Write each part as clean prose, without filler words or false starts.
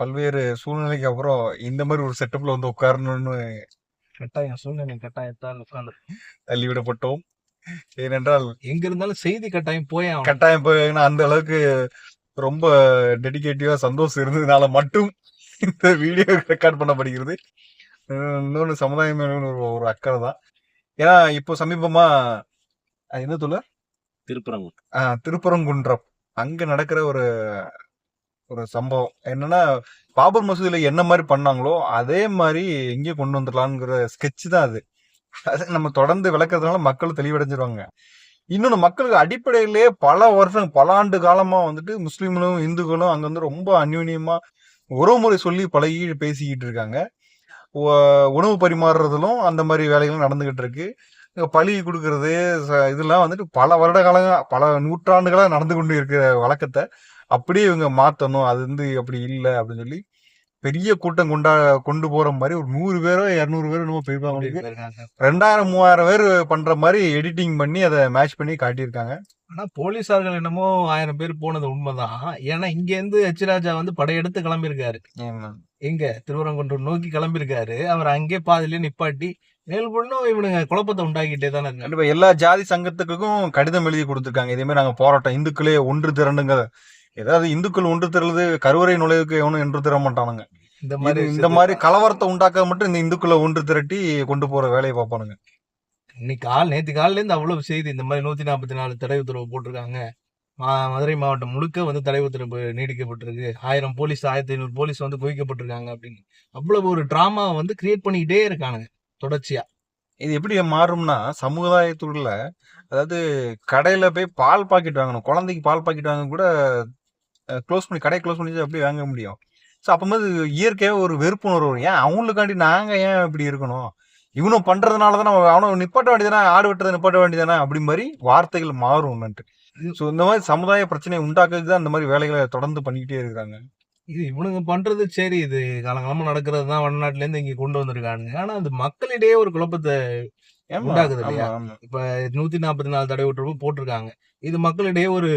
பல்வேறு சூழ்நிலைக்கு அப்புறம் இந்த மாதிரி ஒரு செட்டப்ல வந்து உட்காரணும்னு சூழ்நிலை கட்டாயத்தால் உட்கார்ந்து தள்ளிவிடப்பட்டோம். ஏனென்றால் எங்க இருந்தாலும் செய்தி கட்டாயம் போய் கட்டாயம் போய் அந்த அளவுக்கு ரொம்ப டெடிகேட்டிவா சந்தோஷம் இருந்ததுனால மட்டும் இந்த வீடியோ ரெக்கார்ட் பண்ணப்படுகிறது. இன்னொன்று சமுதாயம் மேல ஒரு அக்கறை தான். ஏன்னா இப்போ சமீபமா என்ன சொல்ல திருப்பரங்குன்றம் அங்க நடக்கிற ஒரு ஒரு சம்பவம் என்னன்னா, பாபர் மசூதியில என்ன மாதிரி பண்ணாங்களோ அதே மாதிரி எங்கேயும் கொண்டு வந்துடலாம்ங்கிற ஸ்கெட்ச் தான் அது. அது நம்ம தொடர்ந்து விளக்குறதுனால மக்கள் தெளிவடைஞ்சிருவாங்க. இன்னொன்னு, மக்களுக்கு அடிப்படையிலேயே பல வருஷம் பல ஆண்டு காலமா வந்துட்டு முஸ்லீம்களும் இந்துக்களும் அங்க வந்து ரொம்ப அந்யூன்யமா உறவுமுறை சொல்லி பழகி பேசிக்கிட்டு இருக்காங்க. உணவு பரிமாறுறதுலும் அந்த மாதிரி வேலைகளும் நடந்துகிட்டு இருக்கு. பழி கொடுக்கறது இதெல்லாம் வந்துட்டு பல வருட காலங்க பல நூற்றாண்டுகளா நடந்து கொண்டு இருக்கிற வழக்கத்தை அப்படியே இவங்க மாத்தணும், அது வந்து அப்படி இல்லை அப்படின்னு சொல்லி பெரிய கூட்டம் கொண்டு போற மாதிரி ஒரு 100 பேரோ 200 பேரோ என்னமோ போயிருப்பாங்க. 2000-3000 பேர் பண்ற மாதிரி எடிட்டிங் பண்ணி அதை மேட்ச் பண்ணி காட்டியிருக்காங்க. ஆனா போலீசார்கள் என்னமோ 1000 பேர் போனது உண்மைதான். ஏன்னா இங்க இருந்து எச்ராஜா வந்து படையெடுத்து கிளம்பியிருக்காரு. எங்க திருவரங்குன்றம் நோக்கி கிளம்பியிருக்காரு. அவர் அங்கே பாதிலே நிப்பாட்டி மேல்பொண்ணும் இவனுங்க குழப்பத்தை உண்டாக்கிட்டே தானே இருக்காங்க. எல்லா ஜாதி சங்கத்துக்கும் கடிதம் எழுதி கொடுத்துருக்காங்க. இதே மாதிரி நாங்க போராட்டம், இந்துக்களே ஒன்று திரண்டுங்க. ஏதாவது இந்துக்கள் ஒன்று திரளுது, கருவறை நுழைவுக்கு எவனும் ஒன்று திர மாட்டானுங்க. இந்த மாதிரி கலவரத்தை உண்டாக்க மட்டும் இந்த இந்துக்களை ஒன்று திரட்டி கொண்டு போற வேலையை பார்ப்பானுங்க. நேற்று காலில இருந்து அவ்வளவு செய்தி, இந்த மாதிரி 144 தடை உத்தரவு போட்டிருக்காங்க. மதுரை மாவட்டம் முழுக்க வந்து தடை உத்தரவு நீடிக்கப்பட்டிருக்கு. 1000 போலீஸ் 1500 போலீஸ் வந்து குவிக்கப்பட்டிருக்காங்க அப்படின்னு அவ்வளவு ஒரு டிராமா வந்து கிரியேட் பண்ணிக்கிட்டே இருக்கானுங்க தொடர்ச்சியா. இது எப்படி மாறும்னா, சமுதாயத்துக்குள்ள அதாவது கடையில போய் பால் பாக்கெட் வாங்கணும், குழந்தைக்கு பால் பாக்கெட் வாங்க கூட கடையை க்ளோஸ் பண்ணி அப்படியே வாங்க முடியும். ஸோ அப்போது இயற்கையாக ஒரு வெறுப்புணர்வு வரும். ஏன் அவங்களுக்காண்டி நாங்கள் ஏன் இப்படி இருக்கணும், இவனும் பண்றதுனால தானே அவனும் நிப்பாட்ட வேண்டியதானே, ஆடு வெட்டுறதை நிப்பாட்ட வேண்டியதானே அப்படி மாதிரி வார்த்தைகள் மாறும்ன்ட்டு. ஸோ இந்த மாதிரி சமுதாய பிரச்சனையை உண்டாக்குறது தான் இந்த மாதிரி வேலைகளை தொடர்ந்து பண்ணிக்கிட்டே இருக்கிறாங்க. இது இவனுங்க பண்றது சரி, இது காலங்காலமா நடக்கிறது தான், வடநாட்டுல இருந்து இங்க கொண்டு வந்திருக்கானுங்க. ஆனா அது மக்களிடையே ஒரு குழப்பத்தை உண்டாக்குது இல்லையா? இப்ப 144 தடை உத்தரவு போட்டிருக்காங்க. இது மக்களிடையே ஒரு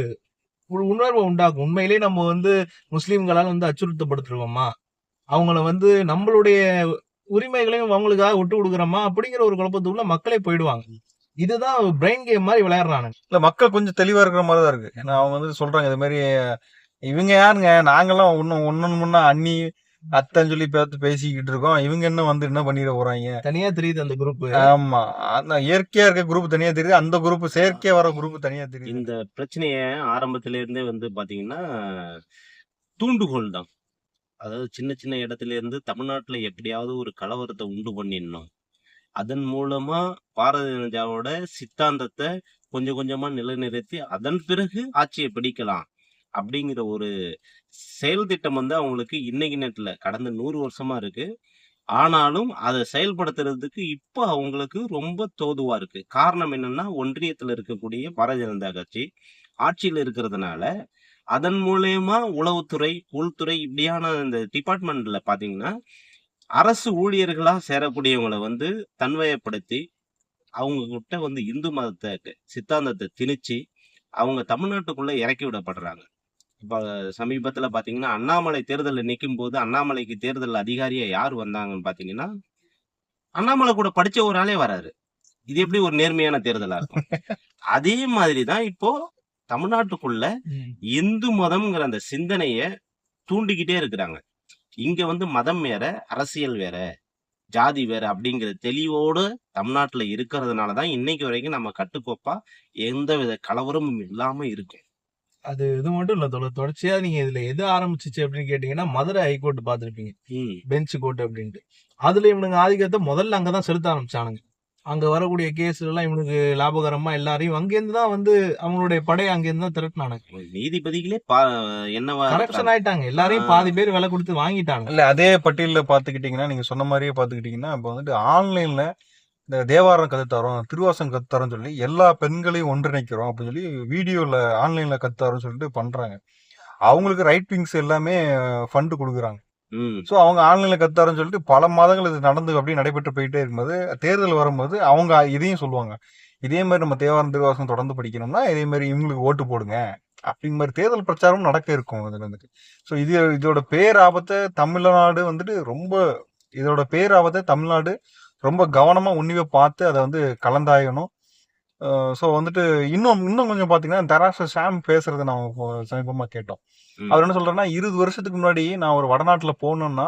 உணர்வை உண்டாக்கும். உண்மையிலேயே நம்ம வந்து முஸ்லீம்களால் வந்து அச்சுறுத்தப்படுத்துருவோமா, அவங்கள வந்து நம்மளுடைய உரிமைகளையும் அவங்களுக்காக விட்டு கொடுக்குறோமா அப்படிங்கிற ஒரு குழப்பத்துக்குள்ள மக்களே போயிடுவாங்க. இதுதான் பிரெயின் கேம் மாதிரி விளையாடுறானுங்க. இல்ல, மக்கள் கொஞ்சம் தெளிவா இருக்கிற மாதிரி தான் இருக்கு. ஏன்னா அவங்க வந்து சொல்றாங்க இது மாதிரி இவங்க யாருங்க, நாங்கெல்லாம் ஒன்னு முன்னா அண்ணி அத்தன்னு சொல்லி பார்த்து பேசிக்கிட்டு இருக்கோம், இவங்க என்ன வந்து என்ன பண்ணிட போறாங்க, தனியா தெரியுது அந்த குரூப். ஆமா, அந்த இயற்கையா இருக்க குரூப் தனியா தெரியுது, அந்த குரூப் செயற்கையா வர குரூப் தனியா தெரியுது. இந்த பிரச்சனைய ஆரம்பத்தில இருந்தே வந்து பாத்தீங்கன்னா தூண்டுகோல் தான். அதாவது சின்ன சின்ன இடத்துல இருந்து தமிழ்நாட்டுல எப்படியாவது ஒரு கலவரத்தை உண்டு பண்ணிடணும், அதன் மூலமா பாரதிய ஜனதாவோட சித்தாந்தத்தை கொஞ்சம் கொஞ்சமா நிலைநிறுத்தி அதன் பிறகு ஆட்சியை பிடிக்கலாம் அப்படிங்கிற ஒரு செயல் திட்டம் வந்து அவங்களுக்கு இன்னைக்கு நேரத்துல கடந்த 100 வருஷமா இருக்கு. ஆனாலும் அதை செயல்படுத்துறதுக்கு இப்ப அவங்களுக்கு ரொம்ப தோதுவா இருக்கு. காரணம் என்னன்னா, ஒன்றியத்துல இருக்கக்கூடிய பாரதிய ஜனதா கட்சி ஆட்சியில இருக்கிறதுனால அதன் மூலயமா உளவுத்துறை, உள்துறை இப்படியான இந்த டிபார்ட்மெண்ட்ல பாத்தீங்கன்னா அரசு ஊழியர்களா சேரக்கூடியவங்களை வந்து தன்வயப்படுத்தி அவங்க கிட்ட வந்து இந்து மதத்தை சித்தாந்தத்தை திணிச்சு அவங்க தமிழ்நாட்டுக்குள்ள இறக்கி விடப்படுறாங்க. இப்ப சமீபத்துல பாத்தீங்கன்னா அண்ணாமலை தேர்தலில் நிற்கும் போது அண்ணாமலைக்கு தேர்தல் அதிகாரியா யார் வந்தாங்கன்னு பாத்தீங்கன்னா அண்ணாமலை கூட படிச்ச ஒரு ஆளே வராரு. இது எப்படி ஒரு நேர்மையான தேர்தலா இருக்கும்? அதே மாதிரிதான் இப்போ தமிழ்நாட்டுக்குள்ள இந்து மதம்ங்கிற அந்த சிந்தனைய தூண்டிக்கிட்டே இருக்கிறாங்க. இங்க வந்து மதம் வேற, அரசியல் வேற, ஜாதி வேற அப்படிங்கிற தெளிவோடு தமிழ்நாட்டுல இருக்கிறதுனாலதான் இன்னைக்கு வரைக்கும் நம்ம கட்டுக்கோப்பா எந்த வித கலவரமும் இல்லாம இருக்கும். அது இது மட்டும் இல்ல, தொடர்ச்சியா நீங்க இதுல எது ஆரம்பிச்சிச்சு அப்படின்னு கேட்டீங்கன்னா, மதுரை ஹைகோர்ட் பாத்துருப்பீங்க, பெஞ்ச் கோர்ட் அப்படின்ட்டு. அதுல இவனுங்க ஆதிக்கத்தை முதல்ல அங்கதான் செலுத்த ஆரம்பிச்சானுங்க. அங்க வரக்கூடிய கேஸ் எல்லாம் இவனுக்கு லாபகரமா எல்லாரையும் அங்கிருந்து தான் வந்து அவங்களுடைய படையை அங்கிருந்து தான் திரட்டினானுங்க. நீதிபதிகளே கரப்ஷன் ஆயிட்டாங்க, எல்லாரையும் பாதி பேர் விலை கொடுத்து வாங்கிட்டாங்க. இல்ல, அதே பட்டியல பாத்துக்கிட்டீங்கன்னா, நீங்க சொன்ன மாதிரியே பாத்துக்கிட்டீங்கன்னா, இப்ப வந்துட்டு ஆன்லைன்ல இந்த தேவாரம் கத்துத்தரோம், திருவாசம் கத்துத்தரோம் சொல்லி எல்லா பெண்களையும் ஒன்றிணைக்கிறோம் அப்படின்னு சொல்லி வீடியோல ஆன்லைன்ல கத்துத்தரோம் சொல்லிட்டு பண்றாங்க. அவங்களுக்கு ரைட் விங்ஸ் எல்லாமே ஃபண்ட் கொடுக்குறாங்க. ஸோ அவங்க ஆன்லைன்ல கத்தாருன்னு சொல்லிட்டு பல மாதங்கள் இது நடந்து அப்படியே நடைபெற்று போயிட்டே இருக்கும்போது தேர்தல் வரும்போது அவங்க இதையும் சொல்லுவாங்க, இதே மாதிரி நம்ம தேவாரம் திருவாசகம் தொடர்ந்து படிக்கணும்னா இதே மாதிரி இவங்களுக்கு ஓட்டு போடுங்க அப்படிங்கிற மாதிரி தேர்தல் பிரச்சாரம் நடக்க இருக்கும் இதுல வந்துட்டு. ஸோ இதோட பேராபத்தை தமிழ்நாடு வந்துட்டு இதோட பேராபத்தை தமிழ்நாடு ரொம்ப கவனமா உன்னிவே பார்த்து அதை வந்து கலந்தாயணும். ஸோ வந்துட்டு இன்னும் கொஞ்சம் பார்த்தீங்கன்னா தராச ஷாம் பேசுறதை நான் சமீபமாக கேட்டோம். அவர் என்ன சொல்றேன்னா, 20 வருஷத்துக்கு முன்னாடி நான் ஒரு வடநாட்டில் போகணும்னா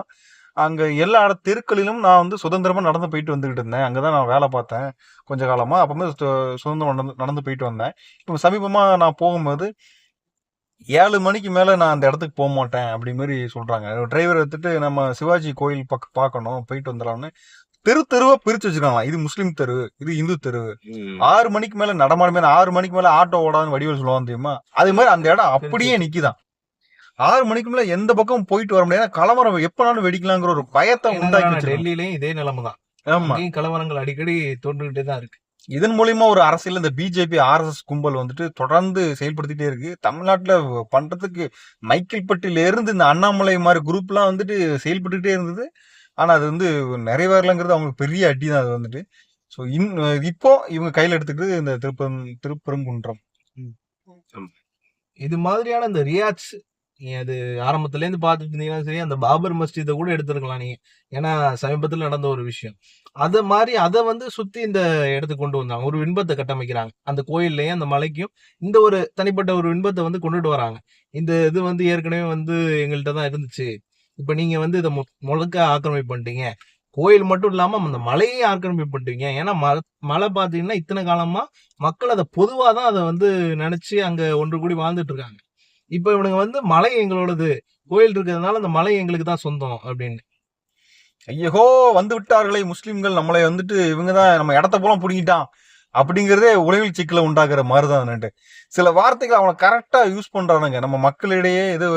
அங்க எல்லா தெருக்களிலும் நான் வந்து சுதந்திரமா நடந்து போயிட்டு வந்துகிட்டு இருந்தேன். அங்கதான் நான் வேலை பார்த்தேன் கொஞ்ச காலமா. அப்பவுமே சுதந்திரம் நடந்து போயிட்டு வந்தேன். இப்போ சமீபமா நான் போகும்போது 7 மணிக்கு மேல நான் அந்த இடத்துக்கு போக மாட்டேன் அப்படி மாதிரி சொல்றாங்க. டிரைவர் எடுத்துட்டு நம்ம சிவாஜி கோயில் பார்க்கணும், போயிட்டு வந்துடலாம்னு தெருவா பிரிச்சு வச்சிருக்காங்களா. இது முஸ்லீம் தெரு, இது இந்து தெரு. 6 மணிக்கு மேல நடமாடுமே, 6 மணிக்கு மேல ஆட்டோ ஓடாதுன்னு வடிவேல் சொல்லுவாங்க தெரியுமா? அதே மாதிரி அந்த இடம் அப்படியே நிக்குதான். 6 மணிக்கு மேல எந்த பக்கம் போயிட்டு வர முடியாது. கலவரம் எப்பனாலும் வெடிக்கலாங்கிற ஒரு பயத்தை உண்டாக்கி டெல்லியிலயும் இதே நிலைமைதான். ஆமா, கலவரங்கள் அடிக்கடி தோன்றுகிட்டே தான் இருக்கு. இதன் மூலியமா ஒரு அரசியல் இந்த பிஜேபி RSS கும்பல் வந்துட்டு தொடர்ந்து செயல்படுத்திட்டே இருக்கு. தமிழ்நாட்டுல பண்றதுக்கு மைக்கேல்பட்டியில இருந்து இந்த அண்ணாமலை மாதிரி குரூப் எல்லாம் வந்துட்டு செயல்பட்டுட்டே இருந்தது. ஆனா அது வந்து நிறைவேறலங்கிறது அவங்களுக்கு பெரிய அடி தான் அது வந்துட்டு. ஸோ இப்போ இவங்க கையில எடுத்துக்கிறது இந்த திருப்பரங்குன்றம். இது மாதிரியான இந்த ரியாட்ஸ் அது ஆரம்பத்துல இருந்து பாத்துட்டு இருந்தீங்கன்னா சரி, அந்த பாபர் மஸ்ஜிதை கூட எடுத்துருக்கலாம் நீங்க. ஏன்னா சமீபத்துல நடந்த ஒரு விஷயம். அத மாதிரி அதை வந்து சுத்தி இந்த இடத்துக்கு கொண்டு வந்தாங்க. ஒரு விண்பத்தை கட்டமைக்கிறாங்க அந்த கோயில்லையும் அந்த மலைக்கும். இந்த ஒரு தனிப்பட்ட ஒரு விண்பத்தை வந்து கொண்டுட்டு வராங்க. இந்த இது வந்து ஏற்கனவே வந்து எங்கள்கிட்ட தான் இருந்துச்சு. இப்ப நீங்க வந்து இதை முழுக்க ஆக்கிரமிப்பு பண்ணிட்டீங்க. கோயில் மட்டும் இல்லாம அந்த மலையை ஆக்கிரமிப்பு பண்ணிட்டீங்க. ஏன்னா மலை பாத்தீங்கன்னா இத்தனை காலமா மக்கள் அதை பொதுவாதான் அதை வந்து நினைச்சு அங்க ஒன்று கூடி வாழ்ந்துட்டு இருக்காங்க. இப்ப இவனுங்க வந்து மலை எங்களோடது, கோயில் இருக்கிறதுனால அந்த மலை எங்களுக்கு தான் சொந்தம் அப்படின்னு. ஐயோ வந்து விட்டார்களே முஸ்லிம்கள், நம்மளை வந்துட்டு இவங்கதான் நம்ம இடத்த போல பிடிக்கிட்டான் அப்படிங்கறதே உளவில் சிக்கலை உண்டாக்குற மாதிரிதான். சில வார்த்தைகள் அவனை கரெக்டா யூஸ் பண்றானுங்க. நம்ம மக்களிடையே இது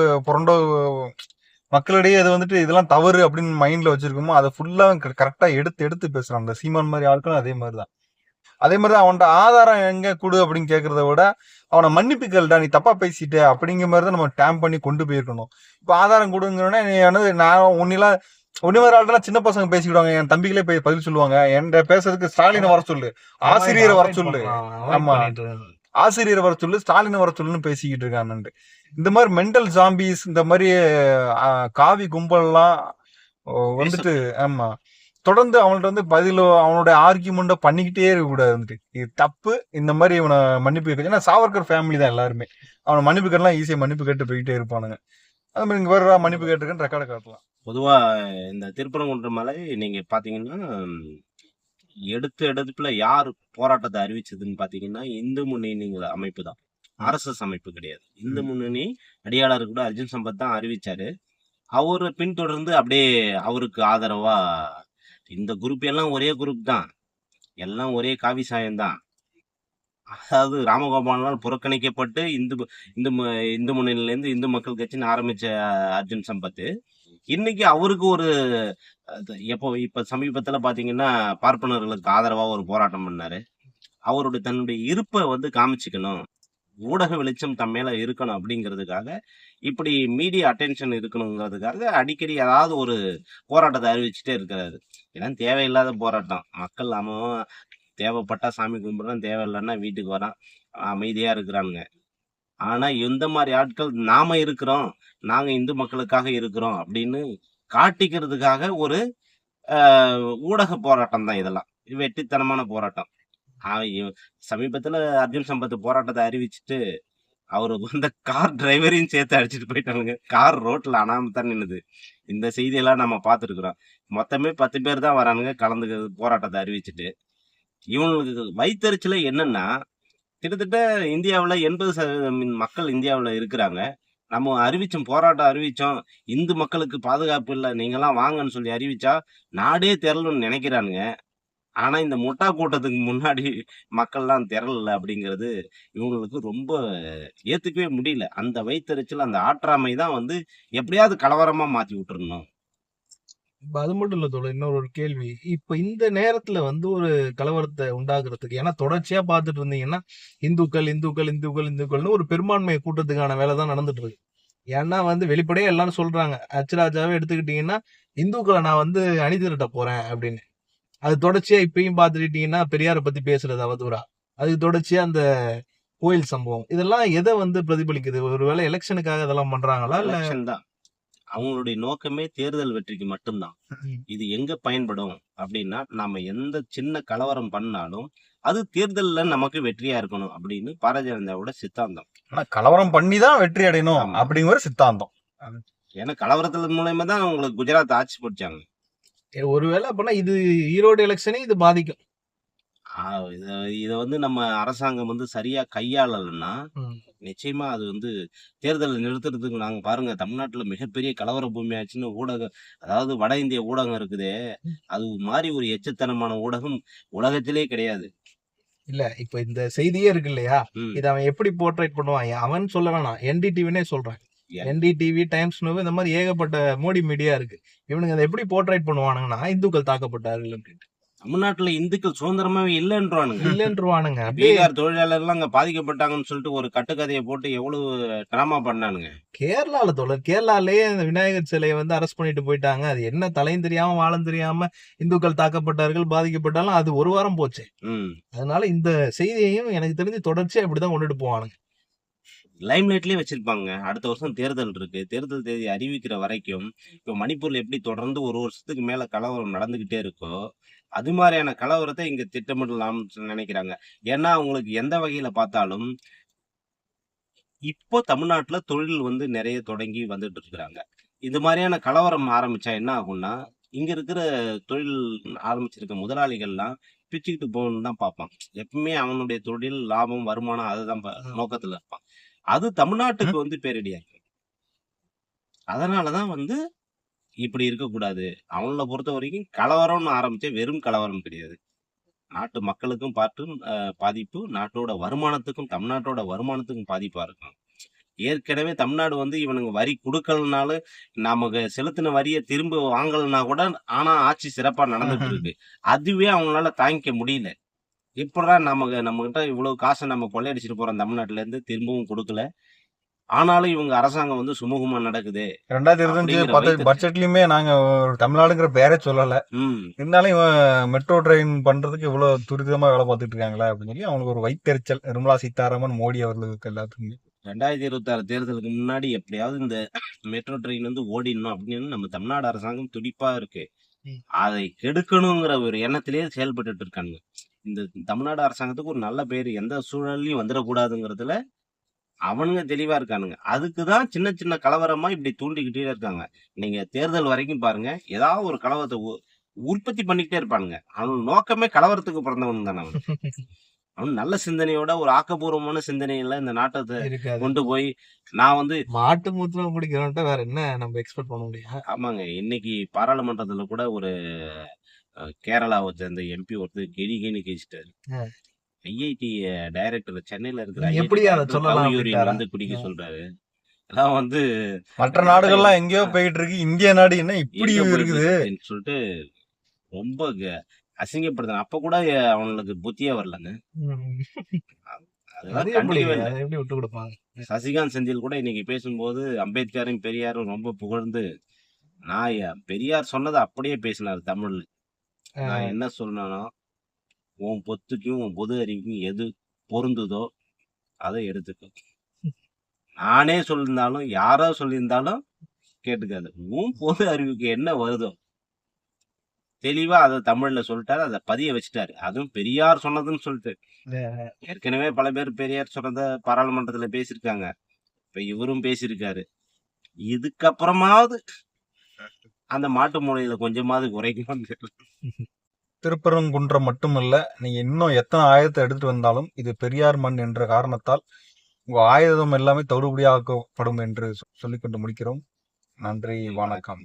மக்களிடையே இது வந்துட்டு இதெல்லாம் தவறு அப்படின்னு மைண்ட்ல வச்சிருக்கோமோ அதை ஃபுல்லா கரெக்டா எடுத்து பேசுறான். அந்த சீமான் மாதிரி ஆட்களும் அதே மாதிரிதான். அவன்கிட்ட ஆதாரம் எங்க கொடு அப்படின்னு கேட்கறத விட அவனை மன்னிப்பு கேள்டா, நீ தப்பா பேசிட்ட அப்படிங்கிற மாதிரிதான் நம்ம டேம் பண்ணி கொண்டு போயிருக்கணும். இப்ப ஆதாரம் கொடுங்கன்னா நீ நான் ஒன்னுமாதிரி ஆள்லாம் சின்ன பசங்க பேசிக்கிடுவாங்க. என் தம்பிகளே போய் பதில் சொல்லுவாங்க. என்கிட்ட பேசுறதுக்கு ஸ்டாலினை வர சொல்லு, ஆசிரியரை வர சொல்லு, ஆமா ஆசிரியரை வர சொல்லு, ஸ்டாலினை வர சொல்லுன்னு பேசிக்கிட்டு இருக்கான்னு. இந்த மாதிரி மென்டல் ஜாம்பிஸ், இந்த மாதிரி காவி கும்பல்லாம் வந்துட்டு ஆமா தொடர்ந்து அவன்கிட்ட வந்து அவனோட ஆர்கியூமெண்ட பண்ணிக்கிட்டே இருக்கக்கூடாது வந்துட்டு. இது தப்பு, இந்த மாதிரி இவனை மன்னிப்பு கேட்க. ஏன்னா சாவர்கர் ஃபேமிலி தான் எல்லாருமே. அவனை மன்னிப்பு கேட்டலாம் ஈஸியா மன்னிப்பு கேட்டு போயிட்டே இருப்பானுங்க. அது மாதிரி இங்க வேற மன்னிப்பு கேட்டிருக்கேன்னு ரெக்கார்டை காட்டலாம். பொதுவா இந்த திருப்பரங்குன்றம் மலை நீங்க பாத்தீங்கன்னா எடுப்புல யார் போராட்டத்தை அறிவிச்சதுன்னு பாத்தீங்கன்னா இந்து முன்னணிங்கிற அமைப்பு தான், RSS அமைப்பு கிடையாது. இந்து முன்னணி அடியாளர் கூட அர்ஜுன் சம்பத் தான் அறிவிச்சாரு. அவரு பின்தொடர்ந்து அப்படியே அவருக்கு ஆதரவா இந்த குரூப் எல்லாம் ஒரே குரூப் தான், எல்லாம் ஒரே காவி சாயம் தான். அதாவது ராமகோபாலனால் புறக்கணிக்கப்பட்டு இந்து முன்னணியில இருந்து இந்து மக்கள் கட்சின்னு ஆரம்பிச்ச அர்ஜுன் சம்பத் இன்னைக்கு அவருக்கு ஒரு இப்ப சமீபத்துல பாத்தீங்கன்னா பார்ப்பனர்களுக்கு ஆதரவா ஒரு போராட்டம் பண்ணாரு. அவருடைய தன்னுடைய இருப்பை வந்து காமிச்சுக்கணும், ஊடக வெளிச்சம் தம் மேல இருக்கணும் அப்படிங்கிறதுக்காக, இப்படி மீடியா அட்டென்ஷன் இருக்கணுங்கிறதுக்காக அடிக்கடி ஏதாவது ஒரு போராட்டத்தை அறிவிச்சுட்டே இருக்கிறாரு. இதெல்லாம் தேவையில்லாத போராட்டம். மக்கள் நாம தேவைப்பட்டா சாமி கும்பிடுறோம், தேவையில்லைன்னா வீட்டுக்கு வரான், அமைதியா இருக்கிறானுங்க. ஆனா இந்த மாதிரி ஆட்கள் நாம இருக்கிறோம், நாங்க இந்து மக்களுக்காக இருக்கிறோம் அப்படின்னு காட்டிக்கிறதுக்காக ஒரு ஊடக போராட்டம் தான் இதெல்லாம். வெட்டித்தனமான போராட்டம். சமீபத்துல அர்ஜுன் சம்பத் போராட்டத்தை அறிவிச்சுட்டு அவரு வந்த கார் டிரைவரையும் சேர்த்து அடிச்சுட்டு போயிட்டானுங்க. கார் ரோட்ல அனாமத்தான் நின்னுது. இந்த செய்தியெல்லாம் நம்ம பார்த்துருக்குறோம். மொத்தமே 10 பேர் தான் வரானுங்க கலந்து போராட்டத்தை அறிவிச்சுட்டு. இவங்களுக்கு வைத்தறிச்சல என்னன்னா, கிட்டத்தட்ட இந்தியாவில் 80% மக்கள் இந்தியாவில் இருக்கிறாங்க. நம்ம போராட்டம் அறிவிச்சோம், இந்து மக்களுக்கு பாதுகாப்பு இல்லை, நீங்கெல்லாம் வாங்கன்னு சொல்லி அறிவிச்சா நாடே திரளுன்னு நினைக்கிறானுங்க. ஆனா இந்த முட்டா கூட்டத்துக்கு முன்னாடி மக்கள்லாம் திரளல அப்படிங்கிறது இவங்களுக்கு ரொம்ப ஏத்துக்கவே முடியல. அந்த வைத்தறிச்சல், அந்த ஆற்றாமை தான் வந்து எப்படியாவது கலவரமா மாத்தி விட்டுறணும். இப்ப அது மட்டும் இல்ல தோழர், இன்னொரு ஒரு கேள்வி. இப்ப இந்த நேரத்துல வந்து ஒரு கலவரத்தை உண்டாக்குறதுக்கு, ஏன்னா தொடர்ச்சியா பார்த்துட்டு இருந்தீங்கன்னா இந்துக்கள்னு ஒரு பெரும்பான்மை கூட்டத்துக்கான வேலை தான் நடந்துட்டு இருக்கு. ஏன்னா வந்து வெளிப்படையா எல்லாரும் சொல்றாங்க, அச்சுராஜாவே எடுத்துக்கிட்டீங்கன்னா இந்துக்களை நான் வந்து அணி திரட்ட போறேன் அப்படின்னு. அது தொடர்ச்சியா இப்பயும் பார்த்துக்கிட்டீங்கன்னா பெரியாரை பத்தி பேசுறது அவதூறா, அதுக்கு தொடர்ச்சியா அந்த கோயில் சம்பவம் இதெல்லாம் எதை வந்து பிரதிபலிக்குது? ஒருவேளை எலெக்ஷனுக்காக இதெல்லாம் பண்றாங்களா இல்ல? எலெக்ஷன் தான். அவங்களுடைய நோக்கமே தேர்தல் வெற்றிக்கு மட்டும்தான். இது எங்க பயன்படும் அப்படின்னா, நாம எந்த சின்ன கலவரம் பண்ணாலும் அது தேர்தல்ல நமக்கு வெற்றியா இருக்கணும் அப்படின்னு பாரதிய ஜனதாவோட சித்தாந்தம். ஆனா கலவரம் பண்ணி தான் வெற்றி அடையணும் ஆமா. அப்படிங்கிற ஒரு சித்தாந்தம். ஏன்னா கலவரத்துல மூலயமா தான் அவங்களுக்கு குஜராத் ஆட்சி பிடிச்சாங்க. ஒருவேளை அப்படின்னா இது ஈரோடு எலெக்ஷனே இது பாதிக்கும். இத வந்து நம்ம அரசாங்கம் வந்து சரியா கையாளலைன்னா நிச்சயமா அது வந்து தேர்தலை நிறுத்துறதுக்கு நாங்க பாருங்க தமிழ்நாட்டுல மிகப்பெரிய கலவர பூமி ஆச்சுன்னு அதாவது வட இந்திய ஊடகம் இருக்குதே, அது மாதிரி ஒரு எச்சத்தனமான ஊடகம் உலகத்திலே கிடையாது. இல்ல இப்ப இந்த செய்தியே இருக்கு இல்லையா, ம். இத அவன் எப்படி போர்ட்ரேட் பண்ணுவான்? அவன் சொல்ல வேணாம், என்டிடிவினே சொல்றேன். Yeah. என்டிடிவி, டைம்ஸ் நியூஸ் இந்த மாதிரி ஏகப்பட்ட மோடி மீடியா இருக்கு. இவனுங்க அதை எப்படி போர்ட்ரேட் பண்ணுவானுங்கன்னா இந்துக்கள் தாக்கப்பட்டார்கள் அப்படின்ட்டு தமிழ்நாட்டுல இந்துக்கள் சுதந்திரமாவே இல்லைன்றானுங்க. இல்லன்றுவானுங்க. அப்படியே பீகார் தொழிலாளர் எல்லாம் அங்க பாதிக்கப்பட்டாங்கன்னு சொல்லிட்டு ஒரு கட்டுக்கதையை போட்டு எவ்வளவு டிராமா பண்ணானுங்க. கேரளால கேரளாலேயே அந்த விநாயகர் சிலையை வந்து அரெஸ்ட் பண்ணிட்டு போயிட்டாங்க. அது என்ன தலையும் தெரியாம வாழும் தெரியாம இந்துக்கள் தாக்கப்பட்டார்கள், பாதிக்கப்பட்டாலும் அது ஒரு வாரம் போச்சு. ம். அதனால இந்த செய்தியையும் எனக்கு தெரிஞ்சு தொடர்ச்சியா இப்படிதான் கொண்டுட்டு போவானுங்க. லைம்லைட்லயே வச்சிருப்பாங்க. அடுத்த வருஷம் தேர்தல் இருக்கு. தேர்தல் தேதி அறிவிக்கிற வரைக்கும் இப்ப மணிப்பூர்ல எப்படி தொடர்ந்து ஒரு வருஷத்துக்கு மேல கலவரம் நடந்துகிட்டே இருக்கோ, அது மாதிரியான கலவரத்தை இங்க திட்டமிடலாம்னு நினைக்கிறாங்க. ஏன்னா அவங்களுக்கு எந்த வகையில பார்த்தாலும் இப்போ தமிழ்நாட்டுல தொழில் வந்து நிறைய தொடங்கி வந்துட்டு இருக்கிறாங்க. இது மாதிரியான கலவரம் ஆரம்பிச்சா என்ன ஆகும்னா, இங்க இருக்கிற தொழில் ஆரம்பிச்சிருக்க முதலாளிகள்லாம் பிச்சுக்கிட்டு போகணும்னு தான் பார்ப்பான். எப்பவுமே அவனுடைய தொழில் லாபம் வருமானம் அதுதான் நோக்கத்துல இருப்பான். அது தமிழ்நாட்டுக்கு வந்து பேரிடியா இருக்கு. அதனாலதான் வந்து இப்படி இருக்கக்கூடாது. அவங்கள பொறுத்த வரைக்கும் கலவரம்னு ஆரம்பிச்சா வெறும் கலவரம் கிடையாது. நாட்டு மக்களுக்கும் பாதிப்பு, நாட்டோட வருமானத்துக்கும் தமிழ்நாட்டோட வருமானத்துக்கும் பாதிப்பா இருக்கும். ஏற்கனவே தமிழ்நாடு வந்து இவனுங்க வரி கொடுக்கலனாலும் நமக்கு செலுத்தின வரியை திரும்ப வாங்கலன்னா கூட ஆனா ஆட்சி சிறப்பா நடந்துட்டு இருக்கு. அதுவே அவங்களால தாங்கிக்க முடியல. எப்படா நம்ம கிட்ட இவ்வளவு காசை நம்ம கொள்ளையடிச்சிட்டு போறோம் தமிழ்நாட்டுல இருந்து திரும்பவும் கொடுக்கல. ஆனாலும் இவங்க அரசாங்கம் வந்து சுமூகமா நடக்குது. 2025 பட்ஜெட்லயுமே நாங்க ஒரு தமிழ்நாடுங்கிற பேரே சொல்லல. இருந்தாலும் இவன் மெட்ரோ ட்ரெயின் பண்றதுக்கு இவ்வளவு துரிதமா வேலை பார்த்துட்டு இருக்காங்களா அப்படின்னு சொல்லி அவங்களுக்கு ஒரு வைத்தெரிச்சல். நிர்மலா சீதாராமன், மோடி அவர்களுக்கு எல்லாத்துக்குமே 2026 தேர்தலுக்கு முன்னாடி எப்படியாவது இந்த மெட்ரோ ட்ரெயின் வந்து ஓடிடணும் அப்படின்னு நம்ம தமிழ்நாடு அரசாங்கம் துடிப்பா இருக்கு. அதை கெடுக்கணுங்கிற ஒரு எண்ணத்திலேயே செயல்பட்டு இருக்காங்க. இந்த தமிழ்நாடு அரசாங்கத்துக்கு ஒரு நல்ல பேர் எந்த சூழலையும் வந்துடக்கூடாதுங்கிறதுல அவனுங்க தெளிவா இருக்கானுங்க. அதுக்குதான் சின்ன சின்ன கலவரமா இப்படி தூண்டிக்கிட்டே இருக்காங்க. நீங்க தேர்தல் வரைக்கும் பாருங்க, ஏதாவது ஒரு கலவரத்தை உற்பத்தி பண்ணிக்கிட்டே இருப்பானுங்க. அவன் நோக்கமே கலவரத்துக்கு பிறந்தவன் தானே அவன். அவன் நல்ல சிந்தனையோட ஒரு ஆக்கப்பூர்வமான சிந்தனையில இந்த நாட்டை கொண்டு போய் நான் வந்து மாட்டு மூத்திரம் குடிக்கிறவன்ட்ட வேற என்ன நம்ம எக்ஸ்பெக்ட் பண்ண முடியும்? ஆமாங்க. இன்னைக்கு பாராளுமன்றத்துல கூட ஒரு கேரளாவை சேர்ந்த எம்பி ஒருத்தர் கெடிகேன்னு கேச்சிட்டாரு. ஐஐடி டைரக்டர் சென்னையில இருக்கிற வந்து குடிக்க சொல்றாரு. அதான் வந்து மற்ற நாடுகள்லாம் எங்கேயோ போயிட்டு இருக்கு, இந்திய நாடு என்ன இப்படி இருக்குது சொல்லிட்டு ரொம்ப அசிங்கப்படுத்த. அப்ப கூட அவங்களுக்கு புத்தியே வரலங்க. விட்டு கொடுப்பாங்க. சசிகாந்த் செந்தில் கூட இன்னைக்கு பேசும்போது அம்பேத்கரும் பெரியாரும் ரொம்ப புகழ்ந்து நான் பெரியார் சொன்னதை அப்படியே பேசினாரு தமிழ்ல. நான் என்ன சொன்னேன்னா, உன் பொத்துக்கும் உன் பொது அறிவுக்கும் எது பொருந்துதோ அதை எடுத்துக்கோ. நானே சொல்லியிருந்தாலும் யாரோ சொல்லியிருந்தாலும் கேட்டுக்காது. உன் பொது அறிவுக்கு என்ன வருதோ தெளிவா அதை தமிழ்ல சொல்லிட்டாரு. அதை பதிய வச்சுட்டாரு. அதுவும் பெரியார் சொன்னதுன்னு சொல்லிட்டு. ஏற்கனவே பல பேர் பெரியார் சொன்னத பாராளுமன்றத்துல பேசியிருக்காங்க. இப்ப இவரும் பேசியிருக்காரு. இதுக்கப்புறமாவது அந்த மாட்டு மூலையில கொஞ்சமாவது குறைக்கும். திருப்பரங்குன்றம் மட்டுமல்ல, நீங்க இன்னும் எத்தனை ஆயுதத்தை எடுத்துட்டு வந்தாலும் இது பெரியார் மண் என்ற காரணத்தால் உங்க ஆயுதம் எல்லாமே தவிடுபடியாக்கப்படும் என்று சொல்லிக்கொண்டு முடிக்கிறோம். நன்றி, வணக்கம்.